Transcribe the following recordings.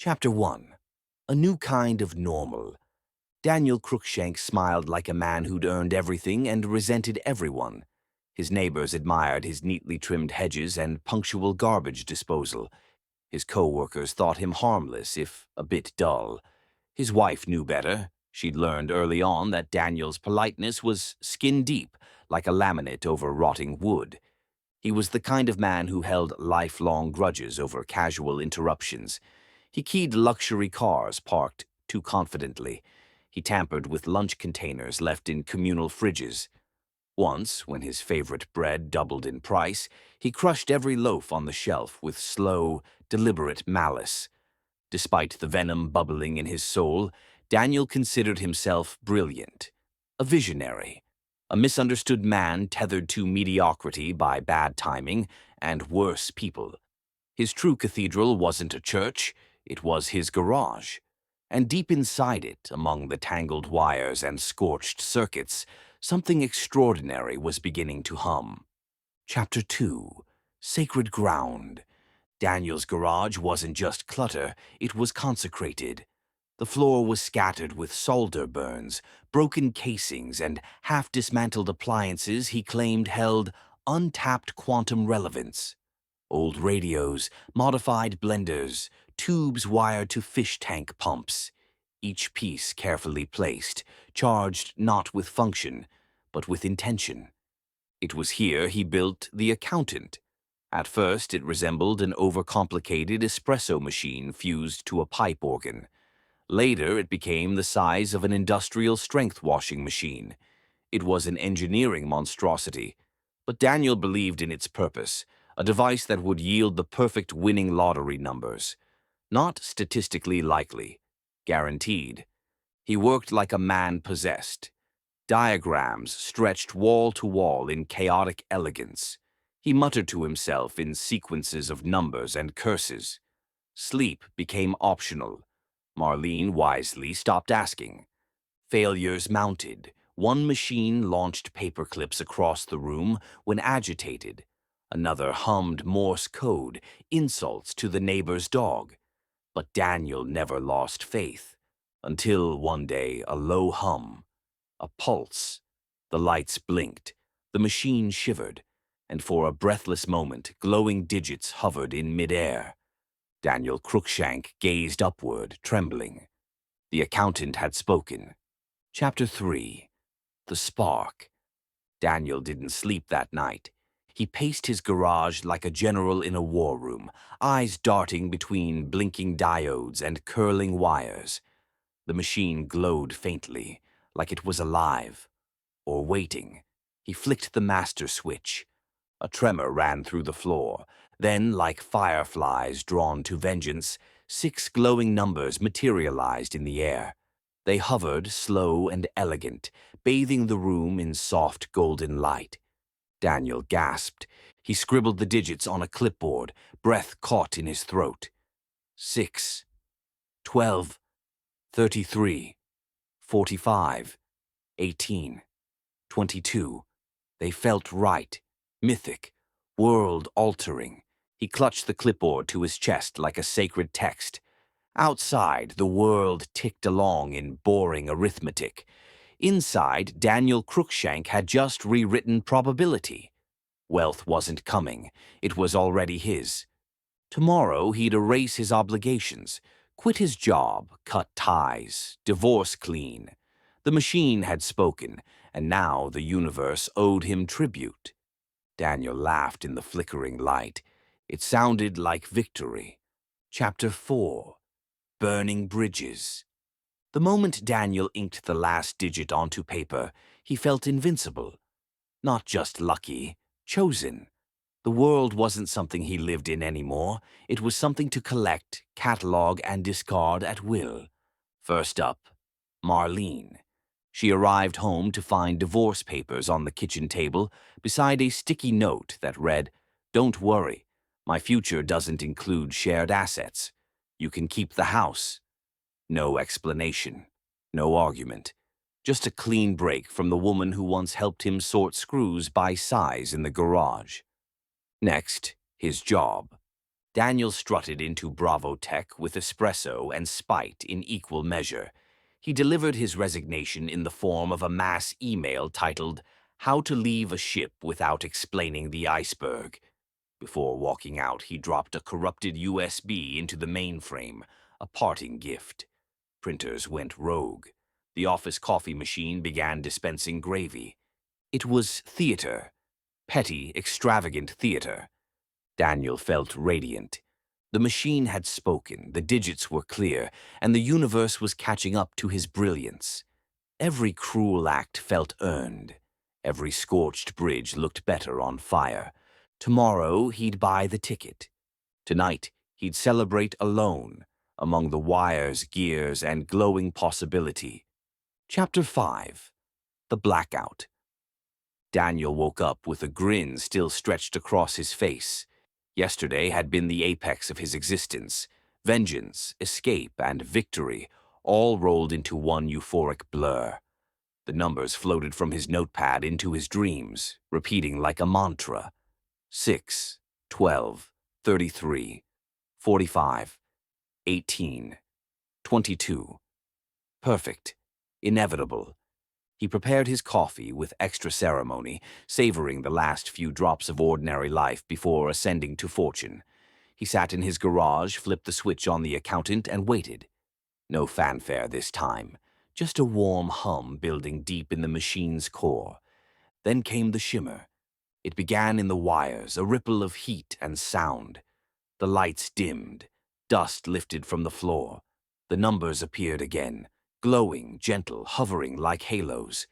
Chapter 1. A New Kind of Normal. Daniel Crookshank smiled like a man who'd earned everything and resented everyone. His neighbors admired his neatly trimmed hedges and punctual garbage disposal. His co-workers thought him harmless, if a bit dull. His wife knew better. She'd learned early on that Daniel's politeness was skin-deep, like a laminate over rotting wood. He was the kind of man who held lifelong grudges over casual interruptions. He keyed luxury cars parked too confidently. He tampered with lunch containers left in communal fridges. Once, when his favorite bread doubled in price, he crushed every loaf on the shelf with slow, deliberate malice. Despite the venom bubbling in his soul, Daniel considered himself brilliant, a visionary, a misunderstood man tethered to mediocrity by bad timing and worse people. His true cathedral wasn't a church, it was his garage. And deep inside it, among the tangled wires and scorched circuits, something extraordinary was beginning to hum. Chapter 2. Sacred Ground. Daniel's garage wasn't just clutter, it was consecrated. The floor was scattered with solder burns, broken casings, and half-dismantled appliances he claimed held untapped quantum relevance. Old radios, modified blenders, tubes wired to fish tank pumps, each piece carefully placed, charged not with function, but with intention. It was here he built The Accountant. At first, it resembled an overcomplicated espresso machine fused to a pipe organ. Later, it became the size of an industrial-strength washing machine. It was an engineering monstrosity, but Daniel believed in its purpose, a device that would yield the perfect winning lottery numbers. Not statistically likely, guaranteed. He worked like a man possessed. Diagrams stretched wall to wall in chaotic elegance. He muttered to himself in sequences of numbers and curses. Sleep became optional. Marlene wisely stopped asking. Failures mounted. One machine launched paperclips across the room when agitated. Another hummed Morse code, insults to the neighbor's dog. But Daniel never lost faith, until one day a low hum, a pulse. The lights blinked, the machine shivered, and for a breathless moment glowing digits hovered in midair. Daniel Crookshank gazed upward, trembling. The accountant had spoken. Chapter 3. The Spark. Daniel didn't sleep that night. He paced his garage like a general in a war room, eyes darting between blinking diodes and curling wires. The machine glowed faintly, like it was alive, or waiting. He flicked the master switch. A tremor ran through the floor. Then, like fireflies drawn to vengeance, 6 glowing numbers materialized in the air. They hovered, slow and elegant, bathing the room in soft golden light. Daniel gasped. He scribbled the digits on a clipboard, breath caught in his throat. 6, 12, 33, 45, 18, 22. They felt right, mythic, world-altering. He clutched the clipboard to his chest like a sacred text. Outside, the world ticked along in boring arithmetic. Inside, Daniel Crookshank had just rewritten probability. Wealth wasn't coming. It was already his. Tomorrow, he'd erase his obligations, quit his job, cut ties, divorce clean. The machine had spoken, and now the universe owed him tribute. Daniel laughed in the flickering light. It sounded like victory. Chapter 4. Burning Bridges. The moment Daniel inked the last digit onto paper, he felt invincible. Not just lucky, chosen. The world wasn't something he lived in anymore. It was something to collect, catalog, and discard at will. First up, Marlene. She arrived home to find divorce papers on the kitchen table beside a sticky note that read, "Don't worry, my future doesn't include shared assets. You can keep the house." No explanation, no argument, just a clean break from the woman who once helped him sort screws by size in the garage. Next, his job. Daniel strutted into Bravo Tech with espresso and spite in equal measure. He delivered his resignation in the form of a mass email titled, "How to Leave a Ship Without Explaining the Iceberg." Before walking out, he dropped a corrupted USB into the mainframe, a parting gift. Printers went rogue. The office coffee machine began dispensing gravy. It was theater. Petty, extravagant theater. Daniel felt radiant. The machine had spoken, the digits were clear, and the universe was catching up to his brilliance. Every cruel act felt earned. Every scorched bridge looked better on fire. Tomorrow he'd buy the ticket. Tonight he'd celebrate alone, among the wires, gears, and glowing possibility. Chapter 5. The Blackout. Daniel woke up with a grin still stretched across his face. Yesterday had been the apex of his existence. Vengeance, escape, and victory, all rolled into one euphoric blur. The numbers floated from his notepad into his dreams, repeating like a mantra. 6, 12, 33, 45, 18, 22. Perfect. Inevitable. He prepared his coffee with extra ceremony, savoring the last few drops of ordinary life before ascending to fortune. He sat in his garage, flipped the switch on the accountant, and waited. No fanfare this time, just a warm hum building deep in the machine's core. Then came the shimmer. It began in the wires, a ripple of heat and sound. The lights dimmed, dust lifted from the floor. The numbers appeared again, glowing, gentle, hovering like halos.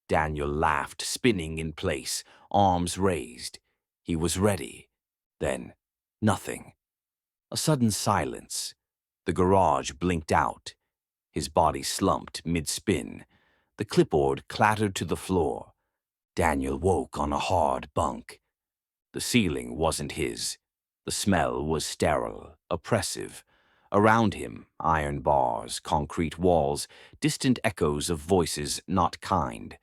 Daniel laughed, spinning in place, arms raised. He was ready. Then, nothing. A sudden silence. The garage blinked out. His body slumped mid-spin. The clipboard clattered to the floor. Daniel woke on a hard bunk. The ceiling wasn't his. The smell was sterile, oppressive. Around him, iron bars, concrete walls, distant echoes of voices not kind.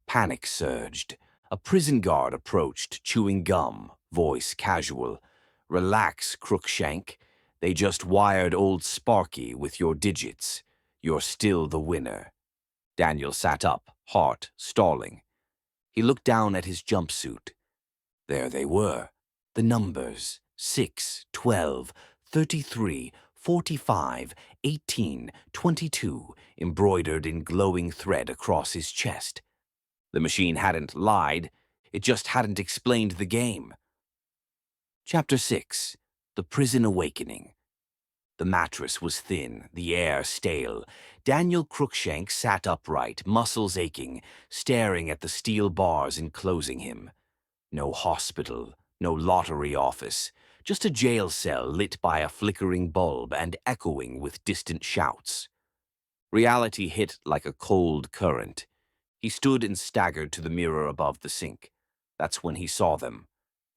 Panic surged. A prison guard approached, chewing gum, voice casual. "Relax, Crookshank. They just wired old Sparky with your digits. You're still the winner." Daniel sat up, heart stalling. He looked down at his jumpsuit. There they were, the numbers: 6, 12, 33, 45, 18, 22, embroidered in glowing thread across his chest. The machine hadn't lied, it just hadn't explained the game. Chapter 6. The Prison Awakening. The mattress was thin, the air stale. Daniel Crookshank sat upright, muscles aching, staring at the steel bars enclosing him. No hospital, no lottery office, just a jail cell lit by a flickering bulb and echoing with distant shouts. Reality hit like a cold current. He stood and staggered to the mirror above the sink. That's when he saw them.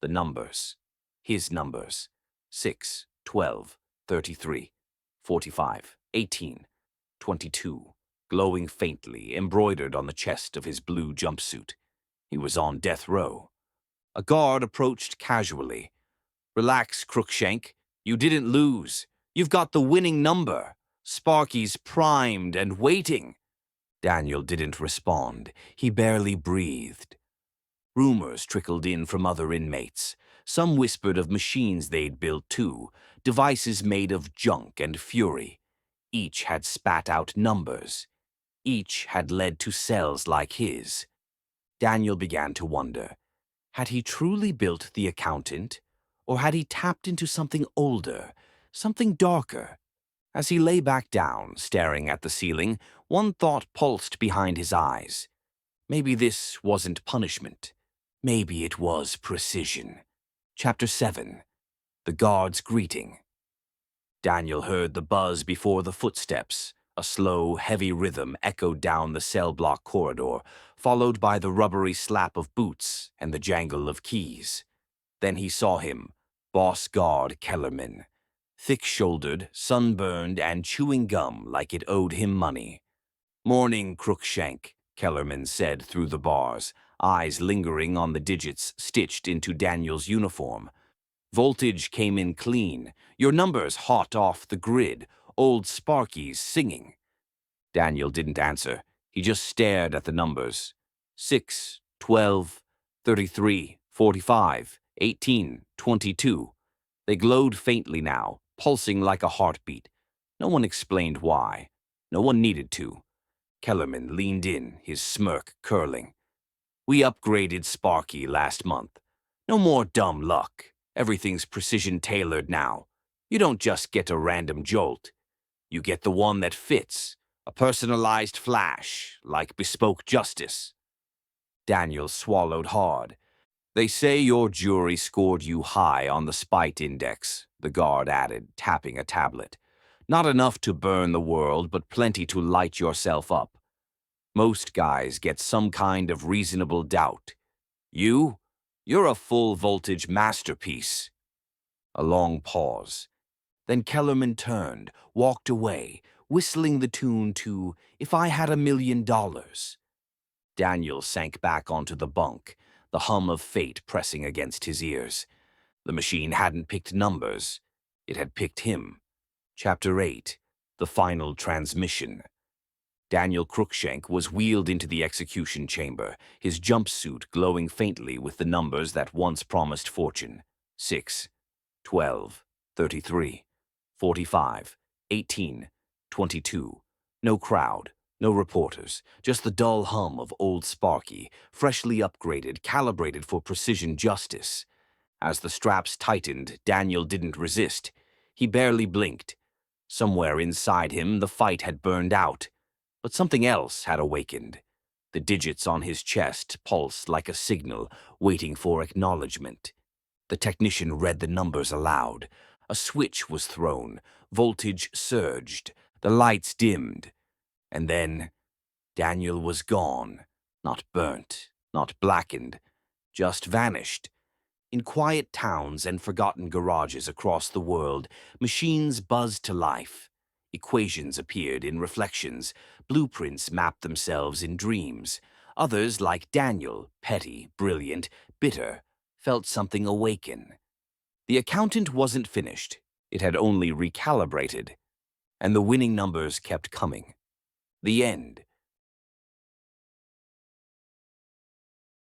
The numbers. His numbers. 6, 12, 33, 45, 18, 22, glowing faintly, embroidered on the chest of his blue jumpsuit. He was on death row. A guard approached casually. "Relax, Crookshank. You didn't lose. You've got the winning number. Sparky's primed and waiting." Daniel didn't respond. He barely breathed. Rumors trickled in from other inmates. Some whispered of machines they'd built too, devices made of junk and fury. Each had spat out numbers. Each had led to cells like his. Daniel began to wonder. Had he truly built the accountant? Or had he tapped into something older, something darker? As he lay back down, staring at the ceiling, one thought pulsed behind his eyes. Maybe this wasn't punishment. Maybe it was precision. Chapter 7. The Guard's Greeting. Daniel heard the buzz before the footsteps. A slow, heavy rhythm echoed down the cell block corridor, followed by the rubbery slap of boots and the jangle of keys. Then he saw him, Boss Guard Kellerman. Thick-shouldered, sunburned, and chewing gum like it owed him money. "Morning, Crookshank," Kellerman said through the bars, eyes lingering on the digits stitched into Daniel's uniform. Voltage came in clean. Your numbers hot off the grid. Old Sparky's singing. Daniel didn't answer. He just stared at the numbers. 6, 12, 33, 45, 18, 22. They glowed faintly now, pulsing like a heartbeat. No one explained why. No one needed to. Kellerman leaned in, his smirk curling. We upgraded Sparky last month. No more dumb luck. Everything's precision-tailored now. You don't just get a random jolt. You get the one that fits. A personalized flash, like bespoke justice. Daniel swallowed hard. They say your jury scored you high on the spite index, the guard added, tapping a tablet. Not enough to burn the world, but plenty to light yourself up. Most guys get some kind of reasonable doubt. You're a full-voltage masterpiece. A long pause. Then Kellerman turned, walked away, whistling the tune to If I Had $1,000,000. Daniel sank back onto the bunk, the hum of fate pressing against his ears. The machine hadn't picked numbers. It had picked him. Chapter 8, The Final Transmission. Daniel Crookshank was wheeled into the execution chamber, his jumpsuit glowing faintly with the numbers that once promised fortune. 6, 12, 33, 45, 18, 22. No crowd, no reporters, just the dull hum of old Sparky, freshly upgraded, calibrated for precision justice. As the straps tightened, Daniel didn't resist. He barely blinked. Somewhere inside him, the fight had burned out. But something else had awakened. The digits on his chest pulsed like a signal, waiting for acknowledgement. The technician read the numbers aloud. A switch was thrown. Voltage surged. The lights dimmed. And then Daniel was gone. Not burnt, not blackened, just vanished. In quiet towns and forgotten garages across the world, machines buzzed to life. Equations appeared in reflections. Blueprints mapped themselves in dreams. Others, like Daniel, petty, brilliant, bitter, felt something awaken. The accountant wasn't finished. It had only recalibrated. And the winning numbers kept coming. The end.